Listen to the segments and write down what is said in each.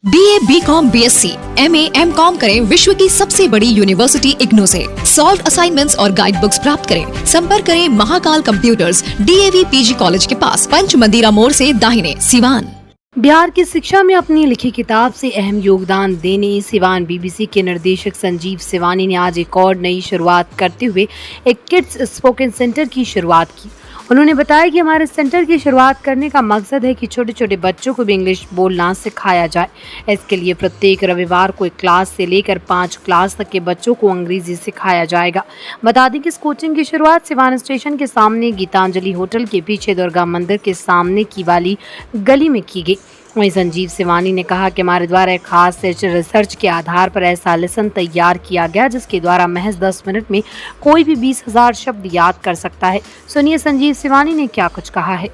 BA, BCom, BSc, MA, MCom करें विश्व की सबसे बड़ी यूनिवर्सिटी इग्नू से। सॉल्व असाइनमेंट्स और गाइड बुक्स प्राप्त करें। संपर्क करें Mahakal computers, DAV PG college के पास, पंच मंदिरा मोड़ से दाहिने, सिवान। बिहार की शिक्षा में अपनी लिखी किताब से अहम योगदान देने सिवान BBC के निर्देशक संजीव सिवानी ने आज एक और नई शुरुआत करते हुए एक किड्स स्पोकन सेंटर की शुरुआत की। उन्होंने बताया कि हमारे सेंटर की शुरुआत करने का मकसद है कि छोटे छोटे बच्चों को भी इंग्लिश बोलना सिखाया जाए। इसके लिए प्रत्येक रविवार को 1 क्लास से लेकर 5 क्लास तक के बच्चों को अंग्रेजी सिखाया जाएगा। बता दें कि इस कोचिंग की शुरुआत सिवान स्टेशन के सामने गीतांजलि होटल के पीछे दुर्गा मंदिर के सामने की वाली गली में की गई। वहीं संजीव सिवानी ने कहा कि हमारे द्वारा एक खास रिसर्च के आधार पर ऐसा लेसन तैयार किया गया जिसके द्वारा महज 10 मिनट में कोई भी 20,000 शब्द याद कर सकता है। सुनिए संजीव सिवानी ने क्या कुछ कहा है।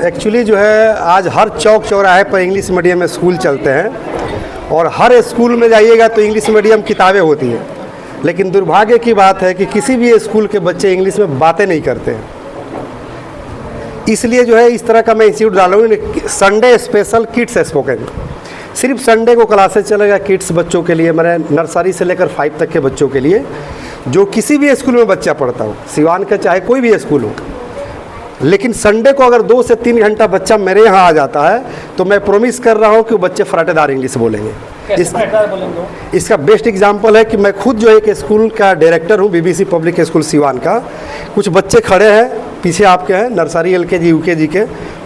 एक्चुअली जो है आज हर चौक चौराहे पर इंग्लिश मीडियम में स्कूल चलते हैं और हर स्कूल में जाइएगा तो इंग्लिश मीडियम किताबें होती हैं, लेकिन दुर्भाग्य की बात है कि किसी भी स्कूल के बच्चे इंग्लिश में बातें नहीं करते हैं। इसलिए जो है इस तरह का मैं इंस्टीट्यूट डाला हूँ, संडे स्पेशल किड्स स्पोकन। सिर्फ संडे को क्लासेस चलेगा किड्स बच्चों के लिए, मैंने नर्सरी से लेकर 5 तक के बच्चों के लिए, जो किसी भी स्कूल में बच्चा पढ़ता हो, सिवान का चाहे कोई भी स्कूल हो। लेकिन संडे को अगर 2 से 3 घंटा बच्चा मेरे यहाँ आ जाता है तो मैं प्रॉमिस कर रहा हूँ कि बच्चे फराटेदार इंग्लिश बोलेंगे। इसका बेस्ट एग्जाम्पल है कि मैं खुद जो एक स्कूल का डायरेक्टर हूँ, BBC पब्लिक स्कूल सिवान का। कुछ बच्चे खड़े हैं पीछे आपके हैं, नर्सरी LKG UKG के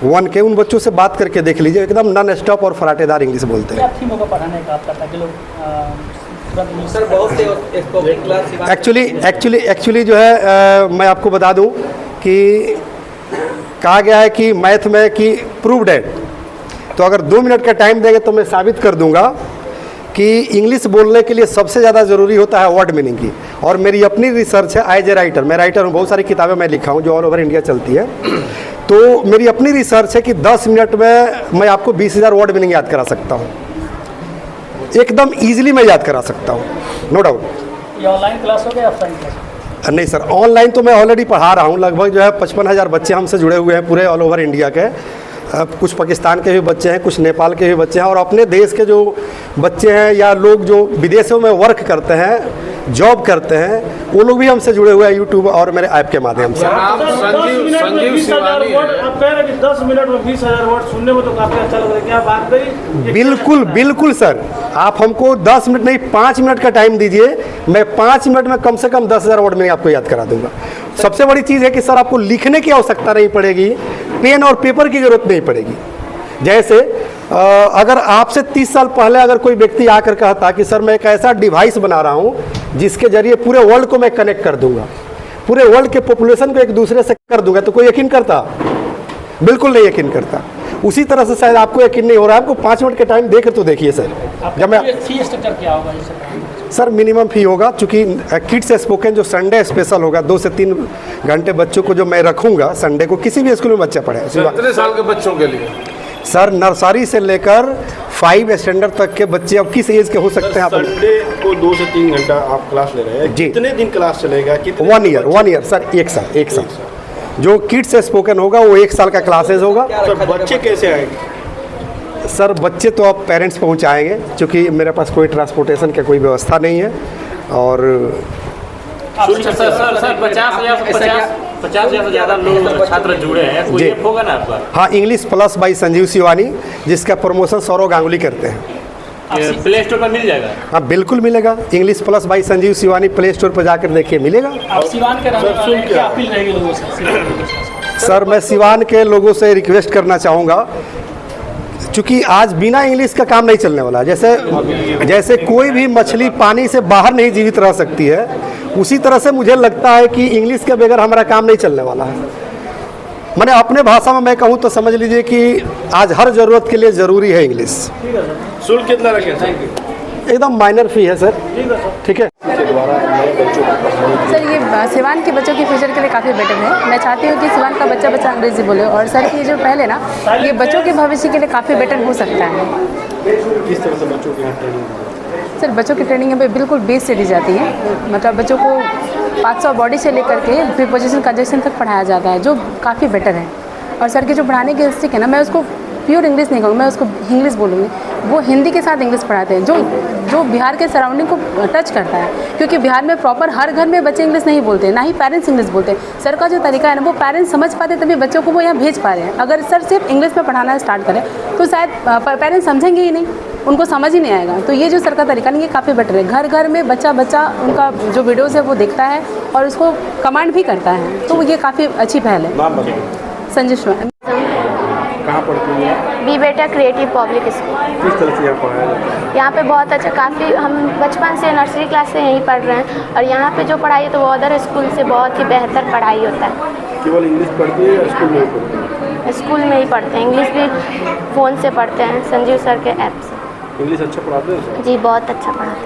1 के, उन बच्चों से बात करके देख लीजिए, एकदम नॉन स्टॉप और फराटेदार इंग्लिश बोलते हैं। एक्चुअली जो है मैं आपको बता दूं कि कहा गया है कि मैथ में कि प्रूव्ड है, तो अगर 2 मिनट का टाइम देंगे तो मैं साबित कर दूंगा कि इंग्लिश बोलने के लिए सबसे ज़्यादा ज़रूरी होता है वर्ड मीनिंग की। और मेरी अपनी रिसर्च है, एज ए राइटर, मैं राइटर हूँ, बहुत सारी किताबें मैं लिखा हूँ जो ऑल ओवर इंडिया चलती है। तो मेरी अपनी रिसर्च है कि 10 मिनट में मैं आपको 20,000 वर्ड मीनिंग याद करा सकता हूँ, एकदम ईजिली मैं याद करा सकता हूँ, नो डाउट। ये ऑनलाइन क्लास हो गया ऑफलाइन क्लास? नहीं सर, ऑनलाइन तो मैं ऑलरेडी पढ़ा रहा हूँ। लगभग जो है 55,000 बच्चे हमसे जुड़े हुए हैं पूरे ऑल ओवर इंडिया के। कुछ पाकिस्तान के भी बच्चे हैं, कुछ नेपाल के भी बच्चे हैं, और अपने देश के जो बच्चे हैं या लोग जो विदेशों में वर्क करते हैं, जॉब करते हैं, वो लोग भी हमसे जुड़े हुए हैं यूट्यूब और मेरे ऐप के माध्यम से। आप कह रहे हैं कि 10 मिनट में 20,000 वर्ड सुनने में तो काफ़ी अच्छा लग रहा है, क्या बात करी? बिल्कुल सर, आप हमको 10 मिनट नहीं 5 मिनट का टाइम दीजिए, मैं 5 मिनट में कम से कम 10,000 वर्ड में आपको याद करा दूंगा। सबसे बड़ी चीज़ है कि सर आपको लिखने की आवश्यकता नहीं पड़ेगी, पेन और पेपर की ज़रूरत नहीं पड़ेगी। जैसे अगर आपसे 30 साल पहले अगर कोई व्यक्ति आकर कहता कि सर मैं एक ऐसा डिवाइस बना रहा हूँ जिसके जरिए पूरे वर्ल्ड को मैं कनेक्ट कर दूंगा, पूरे वर्ल्ड के पॉपुलेशन को एक दूसरे से कर दूंगा, तो कोई यकीन करता? बिल्कुल नहीं यकीन करता। उसी तरह से शायद आपको यकीन नहीं हो रहा है। आपको 5 मिनट के टाइम देकर तो देखिए सर। जब मैं फी स्ट्रक्चर क्या होगा सर, मिनिमम फी होगा, चूँकि किड्स स्पोकन जो संडे स्पेशल होगा, 2 से 3 घंटे बच्चों को जो मैं रखूँगा संडे को, किसी भी स्कूल में बच्चा पढ़े। कितने साल के बच्चों के लिए? सर नर्सरी से लेकर 5 स्टैंडर्ड तक के बच्चे, अब किस एज के हो सकते हैं। संडे को 2 से 3 घंटा आप क्लास ले रहे हैं जी। कितने दिन क्लास चलेगा? 1 ईयर सर, 1 साल। जो किड्स स्पोकन होगा वो 1 साल का क्लासेस होगा। सर बच्चे कैसे आएंगे? सर बच्चे तो आप पेरेंट्स पहुंचाएंगे, क्योंकि मेरे पास कोई ट्रांसपोर्टेशन की कोई व्यवस्था नहीं है। और सर 50,000 से ज़्यादा लोग छात्र जुड़े हैं, कोई ऐप होगा ना आपका? हाँ, English plus by Sanjeev Shivani, जिसका प्रमोशन सौरव गांगुली करते हैं। प्ले स्टोर पर मिल जाएगा? हाँ बिल्कुल मिलेगा, English plus by Sanjeev Shivani play store पर जाकर देखिए, मिलेगा। आप सिवान के रहने वाले हैं, क्या अपील रहेगी लोगों से? सर मैं सिवान के लोगों से रिक्वेस्ट करना चाहूँगा, चूँकि आज बिना इंग्लिश का काम नहीं चलने वाला। जैसे कोई भी मछली पानी से बाहर नहीं जीवित रह सकती है, उसी तरह से मुझे लगता है कि इंग्लिश के बगैर हमारा काम नहीं चलने वाला है। मैंने अपने भाषा में मैं कहूँ तो समझ लीजिए कि आज हर ज़रूरत के लिए ज़रूरी है इंग्लिश। शुल्क कितना रखें? एकदम माइनर फी है सर, ठीक है। सर ये सिवान के बच्चों के फ्यूचर के लिए काफ़ी बेटर है। मैं चाहती हूँ कि सिवान का बच्चा अंग्रेजी बोले, और सर की जो पहले ना ये बच्चों के भविष्य के लिए काफ़ी बेटर हो सकता है। किस तरह से बच्चों की ट्रेनिंग? सर बच्चों की ट्रेनिंग यहाँ पे बिल्कुल बेस से दी जाती है, मतलब बच्चों को 500 बॉडी से लेकर के प्रीपोजिशन कंजक्शन तक पढ़ाया जाता है, जो काफ़ी बेटर है। और सर के जो पढ़ाने की स्टिक है ना, मैं उसको प्योर इंग्लिश नहीं कहूँगी, मैं उसको इंग्लिश बोलूँगी, वो हिंदी के साथ इंग्लिश पढ़ाते हैं, जो बिहार के सराउंडिंग को टच करता है, क्योंकि बिहार में प्रॉपर हर घर में बच्चे इंग्लिश नहीं बोलते, ना ही पेरेंट्स इंग्लिश बोलते हैं। सर का जो तरीका है ना, वो पेरेंट्स समझ पाते तभी बच्चों को वो यहाँ भेज पा रहे हैं। अगर सर सिर्फ इंग्लिश में पढ़ाना स्टार्ट करें तो शायद पेरेंट्स समझेंगे ही नहीं, उनको समझ ही नहीं आएगा। तो ये जो सर का तरीका नहीं, ये काफ़ी बेटर है। घर घर में बच्चा उनका जो वीडियोज़ है वो देखता है और उसको कमांड भी करता है, तो ये काफ़ी अच्छी पहल है। नाम बताइए। संजय शर्मा। कहाँ पढ़ती हैं? बी बेटा क्रिएटिव पब्लिक स्कूल। किस तरह से यहाँ पढ़ाया जाता है? यहाँ पे बहुत अच्छा, काफ़ी हम बचपन से नर्सरी क्लास से यहीं पढ़ रहे हैं, और यहाँ पे जो पढ़ाई है तो वो अदर स्कूल से बहुत ही बेहतर पढ़ाई होता है। केवल इंग्लिश पढ़ती है या स्कूल में भी पढ़ती है? स्कूल में ही पढ़ते हैं, इंग्लिश भी फ़ोन से पढ़ते हैं संजीव सर के ऐप से। इंग्लिश अच्छा पढ़ाते हैं? जी बहुत अच्छा पढ़ाते हैं।